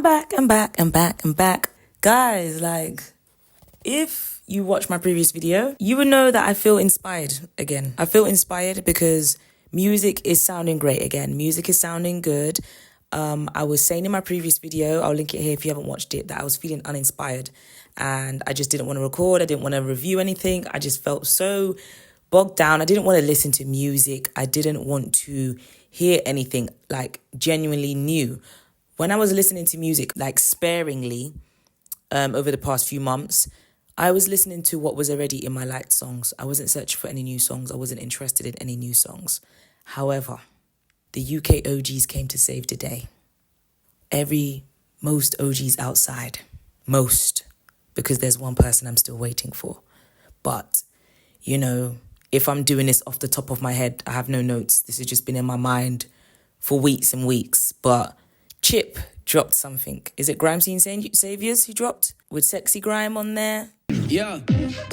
I'm back, I'm back, I'm back, I'm back. Guys, like, if you watched my previous video, you would know that I feel inspired again. I feel inspired because music is sounding great again. Music is sounding good. I was saying in my previous video, I'll link it here if you haven't watched it, that I was feeling uninspired and I just didn't want to record. I didn't want to review anything. I just felt so bogged down. I didn't want to listen to music. I didn't want to hear anything like genuinely new. When I was listening to music like sparingly over the past few months, I was listening to what was already in my liked songs. I wasn't searching for any new songs. I wasn't interested in any new songs. However, the UK OGs came to save the day. Most OGs outside. Most. Because there's one person I'm still waiting for. But, you know, if I'm doing this off the top of my head, I have no notes. This has just been in my mind for weeks and weeks. But Chip dropped something. Is it Grime Saviors who dropped? With Sexy Grime on there? Yeah,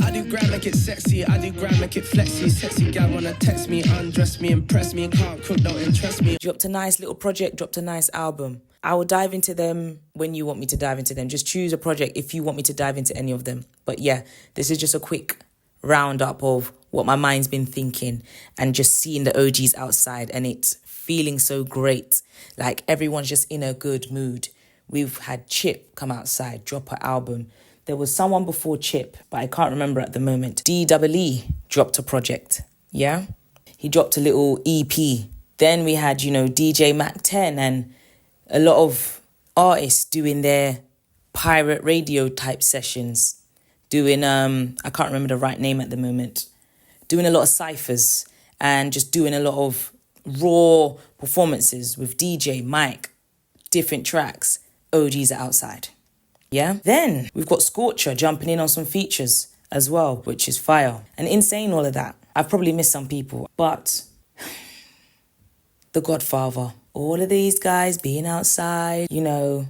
I do grime, make it sexy. I do grime, make it flexy. Sexy gal wanna text me, undress me, impress me. Can't cook, don't interest me. Dropped a nice little project, dropped a nice album. I will dive into them when you want me to dive into them. Just choose a project if you want me to dive into any of them. But yeah, this is just a quick roundup of what my mind's been thinking and just seeing the OGs outside and it's feeling so great. Like everyone's just in a good mood. We've had Chip come outside, drop an album. There was someone before Chip, but I can't remember at the moment. DEE dropped a project, yeah? He dropped a little EP. Then we had, DJ Mac 10 and a lot of artists doing their pirate radio type sessions. Doing, I can't remember the right name at the moment. Doing a lot of cyphers and just doing a lot of raw performances with DJ, Mike, different tracks. OGs are outside. Yeah. Then we've got Scorcher jumping in on some features as well, which is fire. And insane, all of that. I've probably missed some people, but The Godfather, all of these guys being outside, The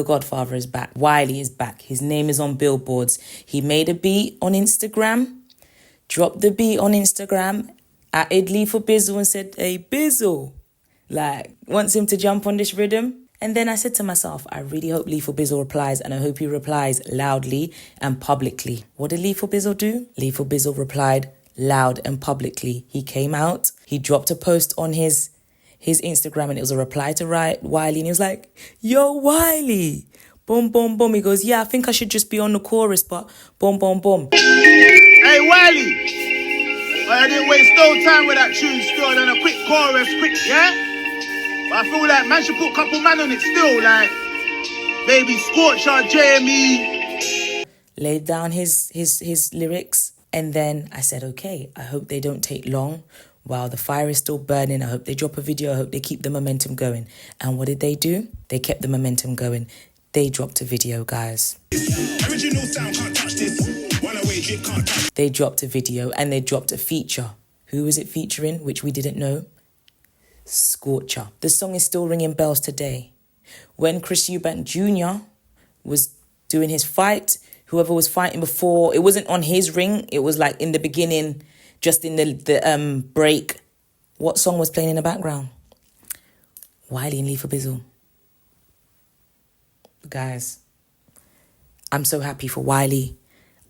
Godfather is back. Wiley is back. His name is on billboards. He made a beat on Instagram, dropped the beat on Instagram, added for Bizzle and said, hey, Bizzle, wants him to jump on this rhythm. And then I said to myself, I really hope Lethal Bizzle replies, and I hope he replies loudly and publicly. What did Lethal Bizzle do? Lethal Bizzle replied loud and publicly. He came out, he dropped a post on his Instagram, and it was a reply to Wiley, and he was like, yo, Wiley, boom, boom, boom. He goes, yeah, I think I should just be on the chorus, but boom, boom, boom. Hey, Wiley, I didn't waste no time with that tune still, and a quick chorus, yeah? But I feel like man should put a couple man on it still, like maybe Scorcher, JME. Laid down his lyrics, and then I said, okay, I hope they don't take long while the fire is still burning. I hope they drop a video. I hope they keep the momentum going. And what did they do? They kept the momentum going. They dropped a video, guys. Original sound, can't touch this. One away, drip, can't touch. They dropped a video and they dropped a feature. Who was it featuring, which we didn't know? Scorcher. The song is still ringing bells today. When Chris Eubank Jr. was doing his fight, whoever was fighting before, it wasn't on his ring. It was like in the beginning, just in the break. What song was playing in the background? Wiley and Lethal Bizzle. Guys, I'm so happy for Wiley.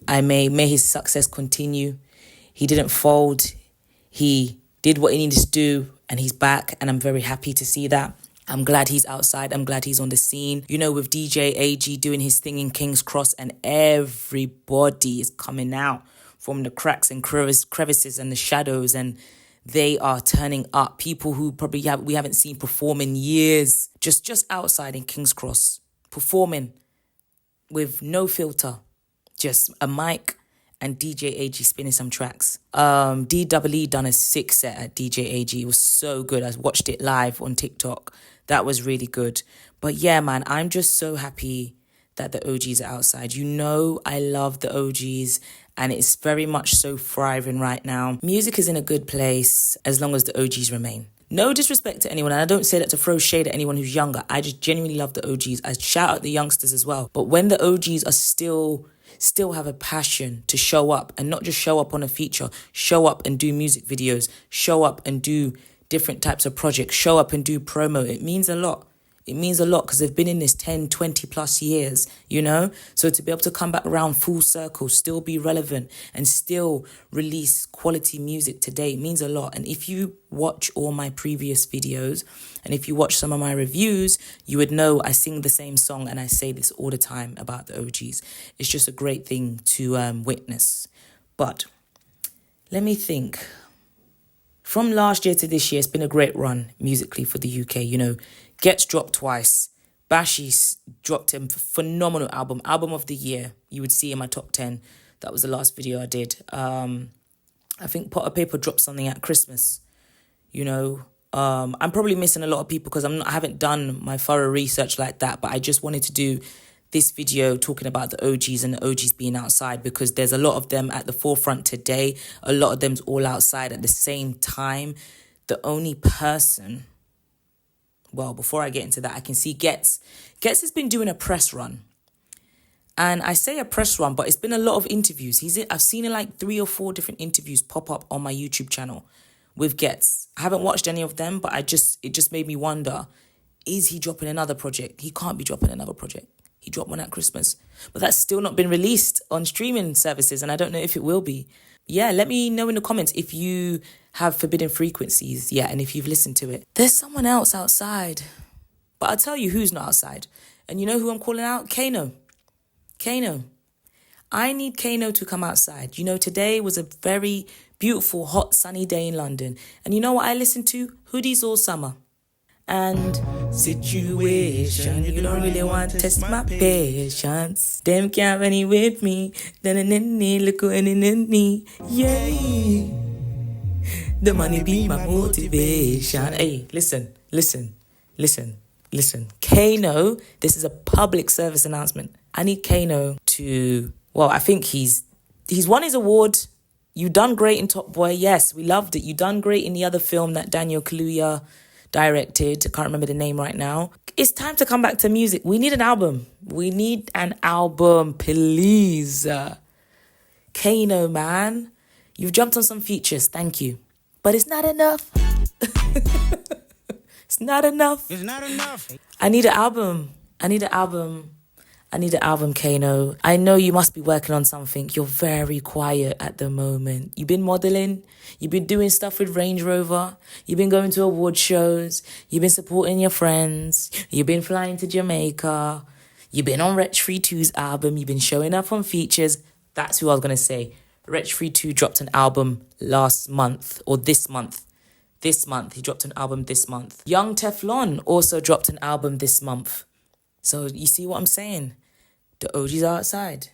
May his success continue. He didn't fold. He did what he needed to do, and he's back, and I'm very happy to see that. I'm glad he's outside. I'm glad he's on the scene. With DJ AG doing his thing in King's Cross, and everybody is coming out from the cracks and crevices and the shadows, and they are turning up. People who probably we haven't seen perform in years, just outside in King's Cross, performing with no filter, just a mic and DJ AG spinning some tracks. DEE done a sick set at DJ AG. It was so good. I watched it live on TikTok. That was really good. But yeah, man, I'm just so happy that the OGs are outside. I love the OGs, and it's very much so thriving right now. Music is in a good place as long as the OGs remain. No disrespect to anyone, and I don't say that to throw shade at anyone who's younger. I just genuinely love the OGs. I shout out the youngsters as well. But when the OGs are still have a passion to show up, and not just show up on a feature, show up and do music videos, show up and do different types of projects, show up and do promo, it means a lot. It means a lot because they've been in this 10, 20 plus years, you know? So to be able to come back around full circle, still be relevant and still release quality music today means a lot. And if you watch all my previous videos and if you watch some of my reviews, you would know I sing the same song and I say this all the time about the OGs. It's just a great thing to witness. But let me think. From last year to this year, it's been a great run musically for the UK, you know. Gets dropped twice. Bashi's dropped a phenomenal album of the year. You would see in my top 10. That was the last video I did. I think Potter Paper dropped something at Christmas. You know, I'm probably missing a lot of people because I haven't done my thorough research like that. But I just wanted to do this video talking about the OGs and the OGs being outside because there's a lot of them at the forefront today. A lot of them's all outside at the same time. The only person... Well, before I get into that, I can see Gets has been doing a press run. And I say a press run, but it's been a lot of interviews. I've seen like 3 or 4 different interviews pop up on my YouTube channel with Gets. I haven't watched any of them, but it just made me wonder, is he dropping another project? He can't be dropping another project. He dropped one at Christmas. But that's still not been released on streaming services, and I don't know if it will be. Yeah, let me know in the comments if you have Forbidden Frequencies, yeah, and if you've listened to it. There's someone else outside. But I'll tell you who's not outside. And you know who I'm calling out? Kano. I need Kano to come outside. You know, today was a very beautiful, hot, sunny day in London. And you know what I listened to? Hoodies all summer. And situation, you don't really want to test my patience. Them can't any with me. Look yeah. The money be my motivation. Hey, listen. Kano, this is a public service announcement. I need Kano to, well, I think he's won his award. You done great in Top Boy. Yes, we loved it. You done great in the other film that Daniel Kaluuya directed. I can't remember the name right now. It's time to come back to music. We need an album. Please. Kano, man. You've jumped on some features. Thank you. But it's not enough. It's not enough. I need an album, Kano. I know you must be working on something. You're very quiet at the moment. You've been modelling. You've been doing stuff with Range Rover. You've been going to award shows. You've been supporting your friends. You've been flying to Jamaica. You've been on Wretch 2's album. You've been showing up on features. That's who I was going to say. Wretch 2 dropped an album last month or this month. This month. He dropped an album this month. Young Teflon also dropped an album this month. So you see what I'm saying? The OGs are outside.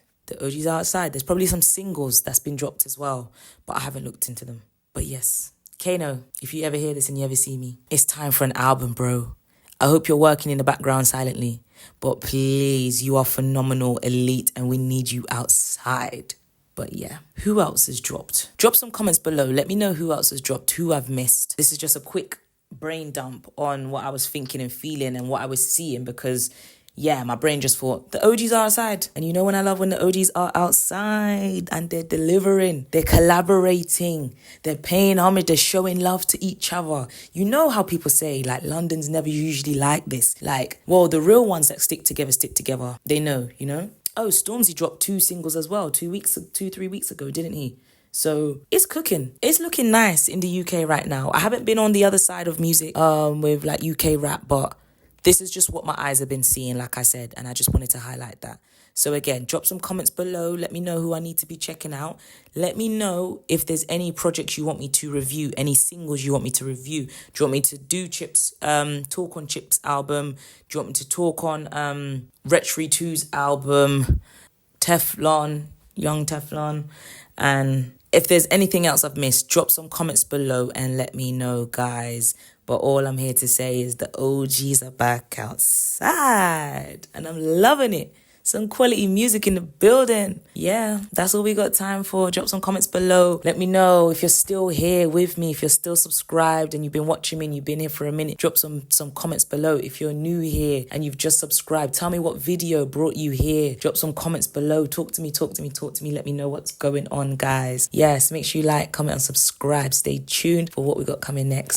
There's probably some singles that's been dropped as well, but I haven't looked into them. But yes, Kano, if you ever hear this and you ever see me, it's time for an album, bro. I hope you're working in the background silently, but please, you are phenomenal, elite, and we need you outside. But yeah, who else has dropped? Drop some comments below. Let me know who else has dropped, who I've missed. This is just a quick brain dump on what I was thinking and feeling and what I was seeing because, yeah, my brain just thought, the OGs are outside. And you know when I love when the OGs are outside and they're delivering, they're collaborating, they're paying homage, they're showing love to each other. You know how people say, like, London's never usually like this. Like, well, the real ones that stick together. They know, you know? Oh, Stormzy dropped 2 singles as well 3 weeks ago, didn't he? So it's cooking. It's looking nice in the UK right now. I haven't been on the other side of music with like UK rap, but this is just what my eyes have been seeing, like I said, and I just wanted to highlight that. So again, drop some comments below. Let me know who I need to be checking out. Let me know if there's any projects you want me to review, any singles you want me to review. Do you want me to do talk on Chip's album? Do you want me to talk on Wretch 2's album, Teflon, Young Teflon? And if there's anything else I've missed, drop some comments below and let me know, guys. But all I'm here to say is the OGs are back outside and I'm loving it. Some quality music in the building. Yeah, that's all we got time for. Drop some comments below. Let me know if you're still here with me, if you're still subscribed and you've been watching me and you've been here for a minute. Drop some comments below. If you're new here and you've just subscribed, tell me what video brought you here. Drop some comments below. Talk to me. Let me know what's going on, guys. Yes, make sure you like, comment, and subscribe. Stay tuned for what we got coming next.